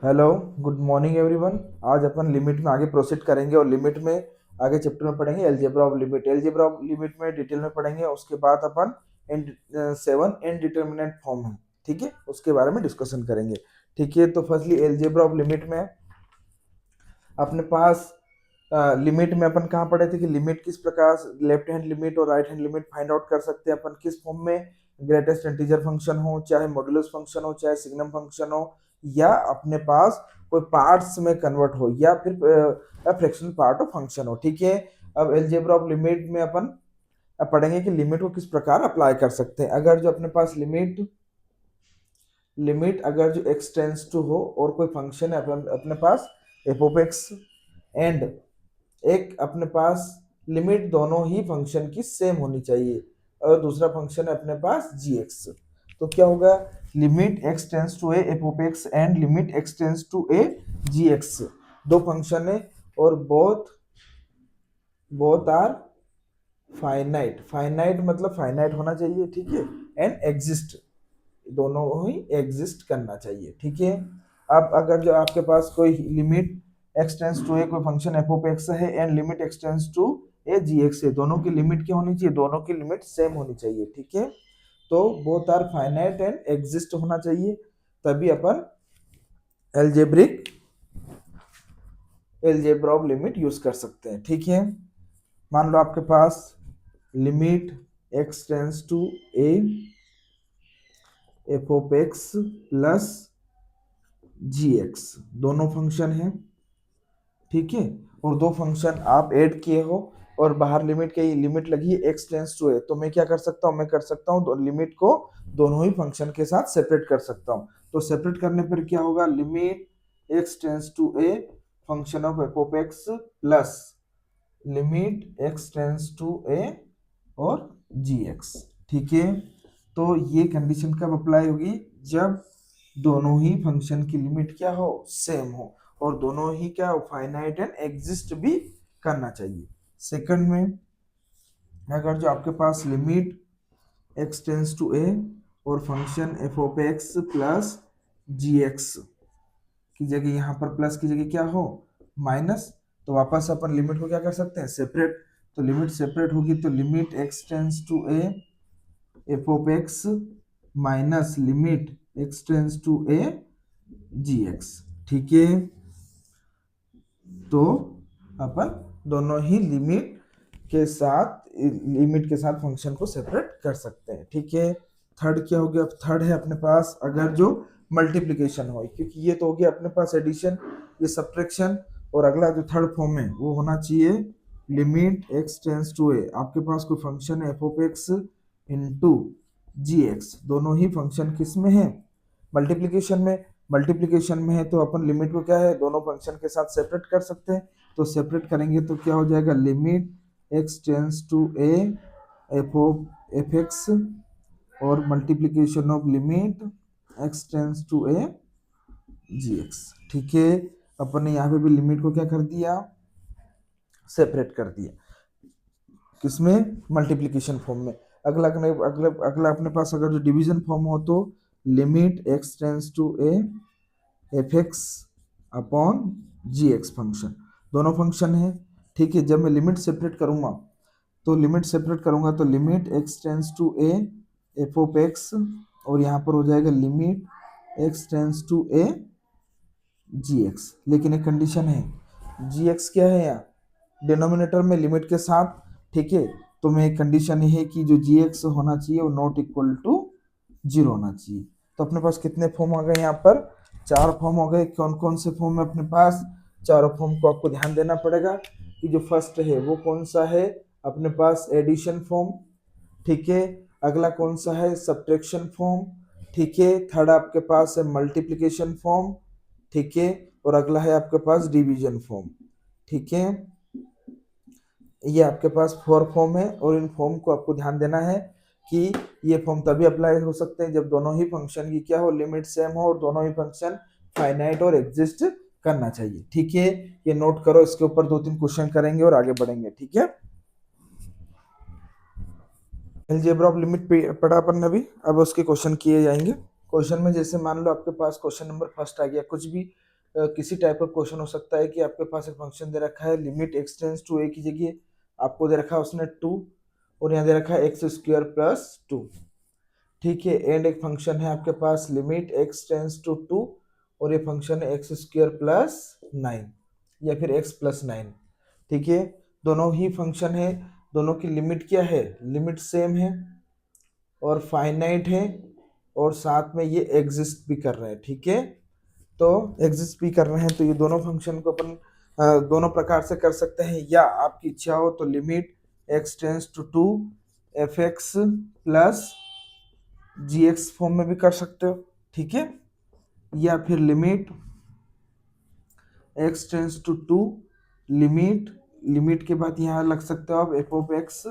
Hello, good morning everyone. आज अपन limit में आगे प्रोसीड करेंगे और लिमिट में आगे चैप्टर में पढ़ेंगे algebra of limit. Algebra of limit में डिटेल में पढ़ेंगे, उसके बाद अपन सेवन इनडिटरमिनेट फॉर्म है, ठीक है, उसके बारे में डिस्कशन करेंगे। ठीक है, तो फर्स्टली अलजेब्रा ऑफ लिमिट में अपने पास लिमिट में अपन कहाँ पढ़े थे कि लिमिट किस प्रकार लेफ्ट हैंड लिमिट और right hand limit find out कर सकते हैं अपन किस फॉर्म में। ग्रेटेस्ट इंटीजर फंक्शन हो, चाहे मॉड्यूलस फंक्शन हो, चाहे सिग्नम फंक्शन हो, या अपने पास कोई पार्ट्स में कन्वर्ट हो, या फिर फ्रैक्शनल पार्ट ऑफ फंक्शन हो। ठीक है, अब अलजेब्रा ऑफ लिमिट में अपन अब पढ़ेंगे कि लिमिट को किस प्रकार अप्लाई कर सकते हैं। अगर जो अपने पास लिमिट लिमिट अगर जो एक्स टेंस टू हो और कोई फंक्शन है अपने पास एफ ऑफ एक्स, एंड एक अपने पास लिमिट दोनों ही फंक्शन की सेम होनी चाहिए, और दूसरा फंक्शन है अपने पास जी एक्स, तो क्या होगा, limit x tends to a f of x and limit x tends to a g x, दो फंक्शन है और both both are finite. Finite मतलब फाइनाइट होना चाहिए, ठीक है, एंड एग्जिस्ट, दोनों ही एग्जिस्ट करना चाहिए। ठीक है, अब अगर जो आपके पास कोई limit x tends to a कोई फंक्शन एफ ऑफ एक्स है and limit x tends to a g x है, दोनों की लिमिट क्या होनी चाहिए, दोनों की लिमिट सेम होनी चाहिए। ठीक है, तो both are finite and exist होना चाहिए, तभी अपन algebraic algebra of limit use कर सकते हैं। ठीक है, मान लो आपके पास limit x tends to a f of x plus g x, दोनों फंक्शन हैं, ठीक है, और दो फंक्शन आप ऐड किए हो और बाहर लिमिट की लिमिट लगी है एक्स टेंस टू ए, तो मैं क्या कर सकता हूँ, मैं कर सकता हूँ लिमिट को दोनों ही फंक्शन के साथ सेपरेट कर सकता हूँ। तो सेपरेट करने पर क्या होगा, limit x tends to a function of f of x plus limit x tends to a और जी एक्स। ठीक है, तो ये कंडीशन कब अप्लाई होगी, जब दोनों ही फंक्शन की लिमिट क्या हो, सेम हो, और दोनों ही क्या फाइनाइट एंड एग्जिस्ट भी करना चाहिए। सेकंड में अगर जो आपके पास limit x tends to a और function f of x plus g x की जगह यहाँ पर प्लस की जगह क्या हो, माइनस, तो वापस अपन लिमिट को क्या कर सकते हैं, सेपरेट। तो लिमिट सेपरेट होगी तो limit x tends to a f of x minus limit x tends to a g x. ठीक है, तो अपन दोनों ही लिमिट के साथ फंक्शन को सेपरेट कर सकते हैं। ठीक है, थर्ड क्या हो गया, थर्ड है अपने पास अगर जो मल्टीप्लिकेशन हो, क्योंकि ये तो हो गया अपने पास एडिशन, ये सब्ट्रैक्शन, और अगला जो थर्ड फॉर्म है वो होना चाहिए limit x tends to a, आपके पास कोई फंक्शन है f of x into g x, दोनों ही फंक्शन किस में है, मल्टीप्लिकेशन में। मल्टीप्लिकेशन में है तो अपन लिमिट को क्या है, दोनों फंक्शन के साथ सेपरेट कर सकते हैं, तो सेपरेट करेंगे तो क्या हो जाएगा, limit x tends to a f of f x और multiplication of limit x tends to a g x. ठीक है, अपन ने यहाँ पे भी लिमिट को क्या कर दिया, सेपरेट कर दिया, किसमें, मल्टीप्लिकेशन फॉर्म में। अगला अगला अगला अपने पास अगर जो डिवीजन फॉर्म हो तो limit x tends to a f x upon g x function, दोनों फंक्शन है। ठीक है, जब मैं लिमिट सेपरेट करूंगा तो limit x tends to a f of x, और यहाँ पर हो जाएगा limit x tends to a g x, लेकिन एक कंडीशन है, जी एक्स क्या है यहाँ, डिनोमिनेटर में लिमिट के साथ। ठीक है, तो मैं एक कंडीशन ये है कि जो जी एक्स होना चाहिए वो नॉट इक्वल टू जीरो होना चाहिए। तो अपने पास कितने फॉर्म आ गए यहाँ पर, चार फॉर्म हो गए। कौन कौन से फॉर्म है अपने पास, चारों फॉर्म को आपको ध्यान देना पड़ेगा कि जो फर्स्ट है वो कौन सा है, अपने पास एडिशन फॉर्म। ठीक है, अगला कौन सा है, सब्ट्रैक्शन फॉर्म। ठीक है, थर्ड आपके पास है मल्टीप्लिकेशन फॉर्म। ठीक है, और अगला है आपके पास डिवीजन फॉर्म। ठीक है, ये आपके पास फोर फॉर्म है, और इन फॉर्म को आपको ध्यान देना है कि ये फॉर्म तभी अप्लाई हो सकते हैं जब दोनों ही फंक्शन की क्या हो, लिमिट सेम हो और दोनों ही फंक्शन फाइनाइट और एग्जिस्ट करना चाहिए। ठीक है, ये नोट करो, इसके ऊपर दो तीन क्वेश्चन करेंगे और आगे बढ़ेंगे। ठीक है, अलजेब्रा ऑफ लिमिट पढ़ा अपन ने अभी, अब उसके क्वेश्चन किए जाएंगे। क्वेश्चन में जैसे मान लो आपके पास क्वेश्चन नंबर फर्स्ट आ गया, कुछ भी किसी टाइप का क्वेश्चन हो सकता है कि आपके पास एक फंक्शन दे रखा है लिमिट एक्स टेंस टू ए की जगह आपको दे रखा है उसने 2 और यहाँ दे रखा है एक्स स्क्वायर प्लस 2, ठीक है। एंड एक फंक्शन है आपके पास लिमिट एक्स टेंस टू 2 और ये फंक्शन है एक्स स्क्वायर प्लस 9 या फिर एक्स प्लस 9, ठीक है। दोनों ही फंक्शन है, दोनों की लिमिट क्या है, लिमिट सेम है और फाइनाइट है और साथ में ये एग्जिस्ट भी कर रहे हैं, ठीक है। तो एग्जिस्ट भी कर रहे हैं तो ये दोनों फंक्शन को अपन दोनों प्रकार से कर सकते हैं, या आपकी इच्छा हो तो limit x tends to 2 f x plus g x form में भी कर सकते हो, ठीक है। या फिर limit x tends to 2 limit के बाद यहाँ लग सकते हो आप एफ ऑफ एक्स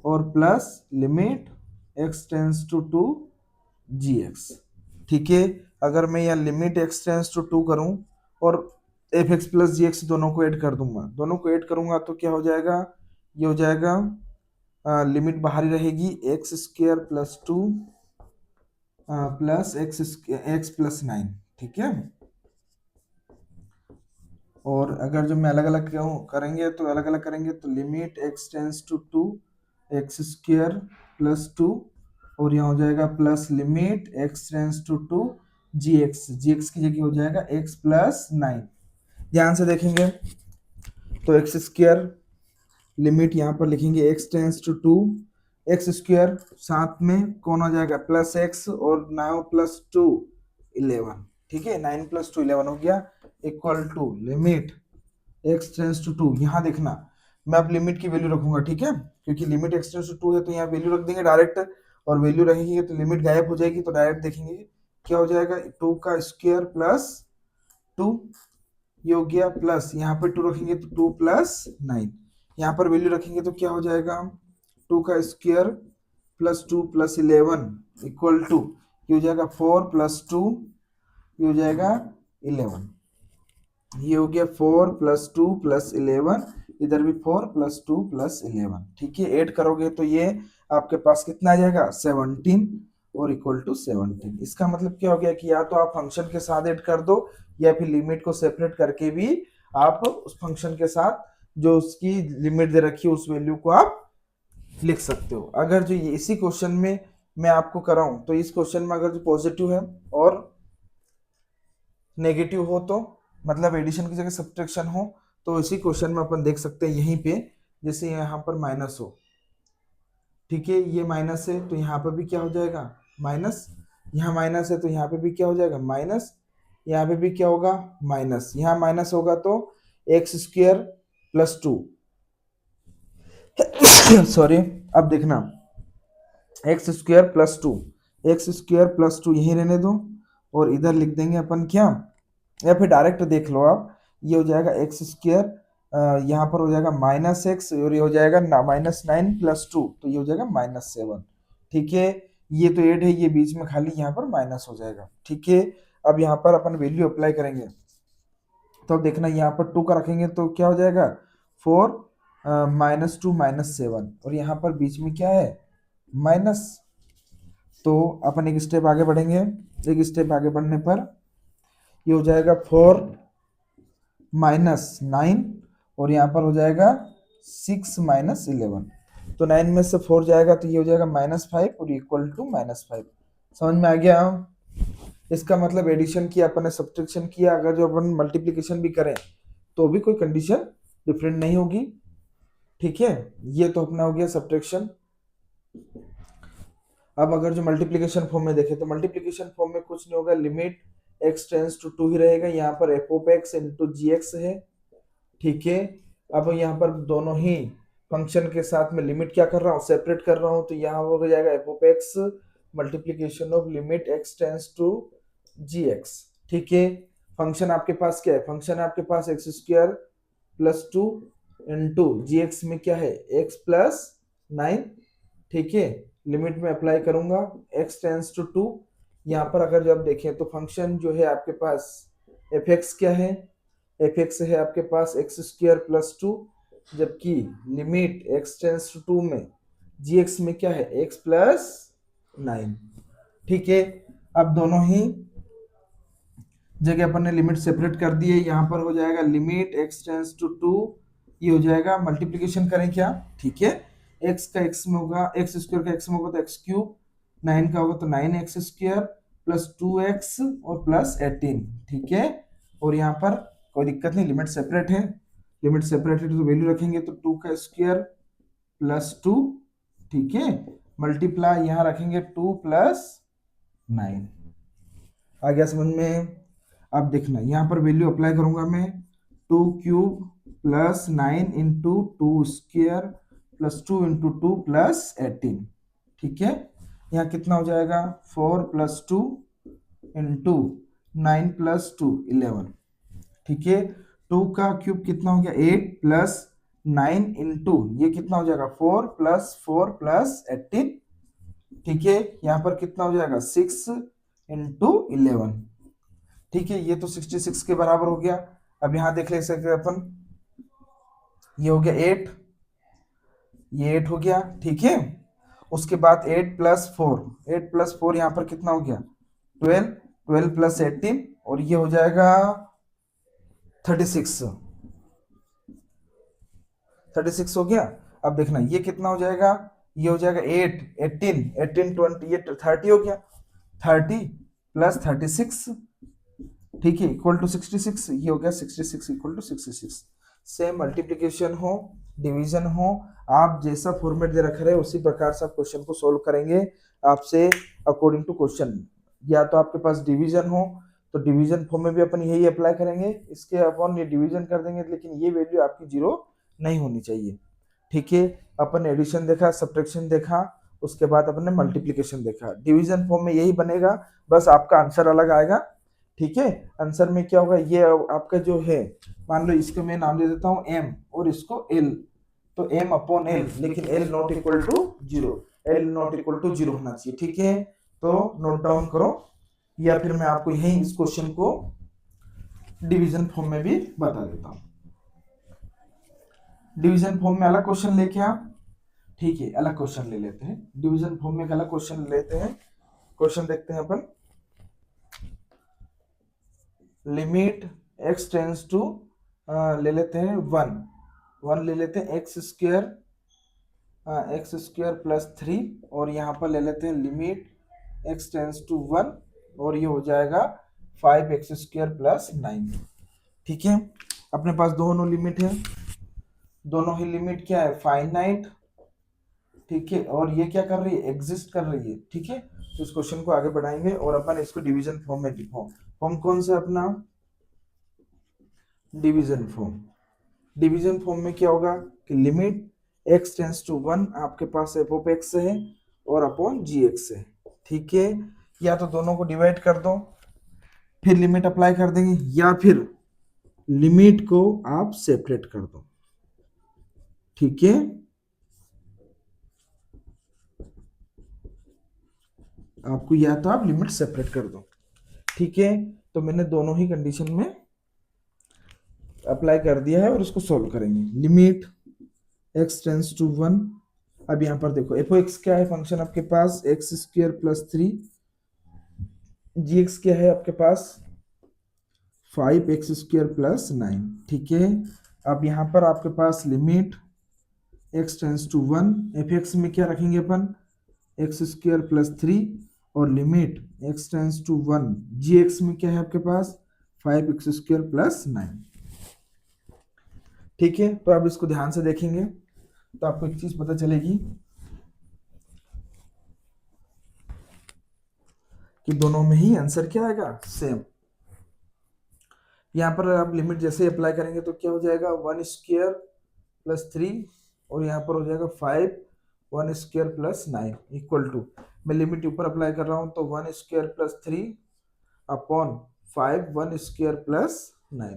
और plus limit x tends to 2 g x, ठीक है। अगर मैं यहाँ लिमिट एक्स टेंस टू 2 करूँ और F x plus g x दोनों को ऐड कर दूंगा, दोनों को ऐड करूंगा तो क्या हो जाएगा, ये हो जाएगा लिमिट बाहर ही रहेगी x square plus 2 plus x plus 9, ठीक है। और अगर जो मैं अलग अलग करेंगे तो अलग अलग करेंगे तो limit x tends to 2 x square plus 2 और यहाँ हो जाएगा plus limit x tends to 2 g x की जगह हो जाएगा एक्स प्लस 9। ध्यान से देखेंगे तो एक्स स्क्वायर लिमिट यहाँ पर लिखेंगे x tends to 2 x square साथ में कौन हो जाएगा प्लस एक्स और 9 प्लस 2 11, ठीक है। 9 प्लस 2 11 हो गया equal to limit x tends to 2। यहाँ देखना मैं अब लिमिट की वैल्यू रखूंगा, ठीक है, क्योंकि लिमिट एक्स टेंस टू 2 है तो यहाँ वैल्यू रख देंगे डायरेक्ट, और वैल्यू रहेगी तो लिमिट गायब हो जाएगी तो डायरेक्ट देखेंगे क्या हो जाएगा 2 का स्क्वायर प्लस 2, ये हो गया प्लस यहाँ पर 2 रखेंगे तो 2 प्लस 9, यहाँ पर वैल्यू रखेंगे तो क्या हो जाएगा 2 का square plus 2 plus 11 equal to ये हो जाएगा 4 प्लस 2, ये हो जाएगा 11, ये हो गया 4 प्लस 2 प्लस 11, इधर भी 4 प्लस 2 प्लस 11, ठीक है। ऐड करोगे तो ये आपके पास कितना आ जाएगा 17 और इक्वल टू 17। इसका मतलब क्या हो गया कि या तो आप फंक्शन के साथ ऐड कर दो या फिर लिमिट को सेपरेट करके भी आप उस फंक्शन के साथ जो उसकी लिमिट दे रखी है उस वैल्यू को आप लिख सकते हो। अगर जो इसी क्वेश्चन में मैं आपको कराऊं तो इस क्वेश्चन में अगर जो पॉजिटिव है और नेगेटिव हो तो मतलब एडिशन की जगह सब्ट्रैक्शन हो तो इसी क्वेश्चन में अपन देख सकते हैं यहीं पे जैसे यहाँ पर माइनस हो, ठीक है, ये माइनस है तो यहाँ पर भी क्या हो जाएगा माइनस, यहाँ माइनस है तो यहाँ पे भी क्या हो जाएगा माइनस, यहाँ पे भी क्या होगा माइनस, यहाँ माइनस होगा तो एक्स स्क्वायर प्लस 2 सॉरी, अब देखना x square plus 2, x square plus 2 यही रहने दो और इधर लिख देंगे अपन क्या, या फिर डायरेक्ट देख लो आप, ये हो जाएगा एक्स स्क्वायर यहाँ पर हो जाएगा माइनस एक्स और ये हो जाएगा माइनस 9 प्लस 2 तो ये हो जाएगा माइनस 7, ठीक है। ये तो 8 है, ये बीच में खाली यहाँ पर माइनस हो जाएगा, ठीक है। अब यहाँ पर अपन वैल्यू अप्लाई करेंगे तो अब देखना यहाँ पर 2 का रखेंगे तो क्या हो जाएगा 4 माइनस 2 माइनस 7 और यहाँ पर बीच में क्या है माइनस, तो अपन एक स्टेप आगे बढ़ेंगे, एक स्टेप आगे बढ़ने पर ये हो जाएगा 4 माइनस 9 और यहाँ पर हो जाएगा 6 माइनस 11, तो 9 में से 4 जाएगा तो ये हो जाएगा -5 और इक्वल टू -5। समझ में आ गया? इसका मतलब एडिशन किया अपन ने, सब्ट्रैक्शन किया, अगर जो अपन मल्टीप्लिकेशन भी करें तो भी कोई कंडीशन डिफरेंट नहीं होगी, ठीक है। ये तो अपना हो गया सब्ट्रैक्शन। अब अगर जो मल्टीप्लिकेशन फॉर्म में देखें तो मल्टीप्लिकेशन फॉर्म में कुछ नहीं होगा, लिमिट x टेंस टू 2 ही रहेगा, यहाँ पर f of x into g x है, ठीक है। अब यहाँ पर दोनों ही फंक्शन के साथ में लिमिट क्या कर रहा हूँ सेपरेट कर रहा हूँ तो यहाँ हो जाएगा f of x multiplication of limit x tends to g x, ठीक है। फंक्शन आपके पास क्या है, फंक्शन आपके पास x square plus 2 into g x में क्या है x प्लस 9, ठीक है। लिमिट में अप्लाई करूंगा x टेंस टू 2, यहाँ पर अगर जब देखें तो फंक्शन जो है आपके पास एफ एक्स क्या है, एफ एक्स है आपके पास एक्स स्क्वायर प्लस 2, जबकि लिमिट x टेंस टू 2 में जी एक्स में क्या है x प्लस 9, ठीक है। अब दोनों ही जगह अपन ने लिमिट सेपरेट कर दी है, यहाँ पर हो जाएगा लिमिट x टेंस टू 2, ये हो जाएगा मल्टीप्लीकेशन करें क्या, ठीक है, x का x में होगा, x स्क्वायर का x में होगा तो x क्यूब, 9 का होगा तो 9x स्क्वायर प्लस 2x और प्लस 18, ठीक है। और यहाँ पर कोई दिक्कत नहीं, लिमिट सेपरेट है, लिमिट सेपरेट है तो वैल्यू रखेंगे तो 2 का स्क्वायर प्लस 2, ठीक है, मल्टीप्लाई यहाँ रखेंगे 2 प्लस 9। आ गया समझ में। अब देखना यहाँ पर वैल्यू अप्लाई करूंगा मैं, 2 cube plus 9 into 2 square plus 2 into 2 plus 18, ठीक है। यहाँ कितना हो जाएगा 4 प्लस 2 इंटू 9 प्लस 2 11, ठीक है। 2 का क्यूब कितना हो गया 8 प्लस 9 इंटू ये कितना हो जाएगा 4 प्लस 18, ठीक है। यहाँ पर कितना हो जाएगा 6 इंटू 11, ठीक है, ये तो 66 के बराबर हो गया। अब यहाँ देख ले सकते हैं अपन, ये हो गया 8, ये 8 हो गया, ठीक है। उसके बाद 8 प्लस 4 यहाँ पर कितना हो गया 12, 12 प्लस 18 और ये हो जाएगा 36, 36 हो गया। अब देखना ये कितना हो जाएगा, ये हो जाएगा 8, 18, 18, 20, ये 30 हो गया, 30 प्लस 36, ठीक है, इक्वल टू 66, ये हो गया 66 इक्वल टू 66। सेम मल्टीप्लिकेशन हो डिवीजन हो, आप जैसा फॉर्मेट दे रखे रहे उसी प्रकार से आप क्वेश्चन को सोल्व करेंगे आपसे अकॉर्डिंग टू क्वेश्चन। या तो आपके पास डिवीजन हो तो डिवीजन फॉर्म में भी अपन यही अप्लाई करेंगे, इसके अपन ये डिवीजन कर देंगे, लेकिन ये वैल्यू आपकी जीरो नहीं होनी चाहिए, ठीक है। अपन एडिशन देखा, सब्ट्रैक्शन देखा, उसके बाद अपन ने मल्टीप्लिकेशन देखा, डिवीजन फॉर्म में यही बनेगा, बस आपका आंसर अलग आएगा, ठीक है। आंसर में क्या होगा, ये आपका जो है, मान लो इसको मैं नाम दे देता हूँ m और इसको l, तो m अपॉन l, लेकिन l not equal to 0, l not equal to 0 होना चाहिए, ठीक है। तो नोट डाउन करो, या फिर मैं आपको यही इस क्वेश्चन को डिवीजन फॉर्म में भी बता देता हूँ। डिवीजन फॉर्म में अलग क्वेश्चन लेके आप, ठीक है, अलग क्वेश्चन ले लेते हैं, डिवीजन फॉर्म में एक अलग क्वेश्चन लेते हैं। क्वेश्चन देखते हैं अपन, लिमिट x टेंस टू ले लेते हैं 1 ले लेते हैं x स्क्वायर प्लस 3, और यहाँ पर ले लेते हैं लिमिट x टेंस टू 1 और ये हो जाएगा 5x स्क्वायर प्लस 9, ठीक है। अपने पास दोनों लिमिट है, दोनों ही लिमिट क्या है फाइनाइट, ठीक है, और ये क्या कर रही है एग्जिस्ट कर रही है, ठीक है। तो इस क्वेश्चन को आगे बढ़ाएंगे और अपन इसको डिवीजन फॉर्म में लिखो। फॉर्म कौन सा अपना डिवीजन फॉर्म। डिवीजन फॉर्म में क्या होगा कि लिमिट x टेंस टू 1 आपके पास f ऑफ x है और अपॉन gx है, ठीक है। या तो दोनों को डिवाइड कर दो फिर लिमिट अप्लाई कर देंगे, या फिर लिमिट को आप सेपरेट कर दो, ठीक है। आपको या तो आप लिमिट सेपरेट कर दो, ठीक है। तो मैंने दोनों ही कंडीशन में अप्लाई कर दिया है और इसको सॉल्व करेंगे। लिमिट x टेंस टू 1, अब यहाँ पर देखो एफ एक्स क्या है फंक्शन आपके पास एक्स स्क्वायर प्लस 3, जी एक्स क्या है आपके पास 5x स्क्वायर प्लस 9, ठीक है। अब यहाँ पर आपके पास limit x tends to 1, f x में क्या रखेंगे अपन एक्स स्क्वायर प्लस 3, और limit x tends to 1 g x में क्या है आपके पास 5x स्क्वायर प्लस 9, ठीक है। तो आप इसको ध्यान से देखेंगे तो आपको एक चीज पता चलेगी कि दोनों में ही आंसर क्या आएगा सेम। यहाँ पर आप लिमिट जैसे अप्लाई करेंगे तो क्या हो जाएगा 1 स्क्वायर प्लस 3 और यहाँ पर हो जाएगा 5 1 स्क्वायर प्लस 9 इक्वल टू, मैं लिमिट ऊपर अप्लाई कर रहा हूँ तो 1 square plus 3 upon 5 1 square plus 9,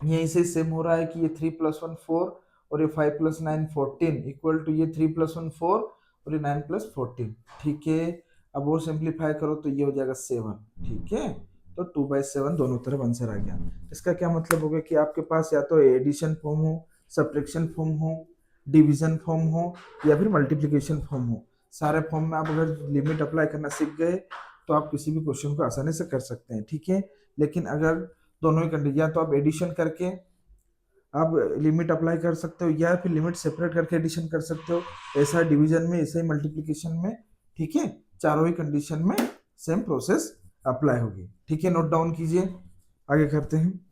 यहीं से सेम हो रहा है कि ये 3 प्लस 1 4 और ये 5 प्लस 9 14 इक्वल टू ये 3 प्लस 1 4 और ये 9 प्लस 14, ठीक है। अब और सिंप्लीफाई करो तो ये हो जाएगा 7, ठीक है। तो 2/7 दोनों तरफ आंसर आ गया। इसका क्या मतलब होगा कि आपके पास या तो एडिशन फॉर्म हो, सब्ट्रैक्शन फॉर्म हो, डिवीजन फॉर्म हो या फिर मल्टीप्लिकेशन फॉर्म हो, सारे फॉर्म में आप अगर लिमिट अप्लाई करना सीख गए तो आप किसी भी क्वेश्चन को आसानी से कर सकते हैं, ठीक है। लेकिन अगर दोनों ही कंडीशन, या तो आप एडिशन करके आप लिमिट अप्लाई कर सकते हो, या फिर लिमिट सेपरेट करके एडिशन कर सकते हो, ऐसा डिवीजन में, ऐसा ही मल्टीप्लिकेशन में, ठीक है। चारों ही कंडीशन में सेम प्रोसेस अप्लाई होगी, ठीक है। नोट डाउन कीजिए, आगे करते हैं।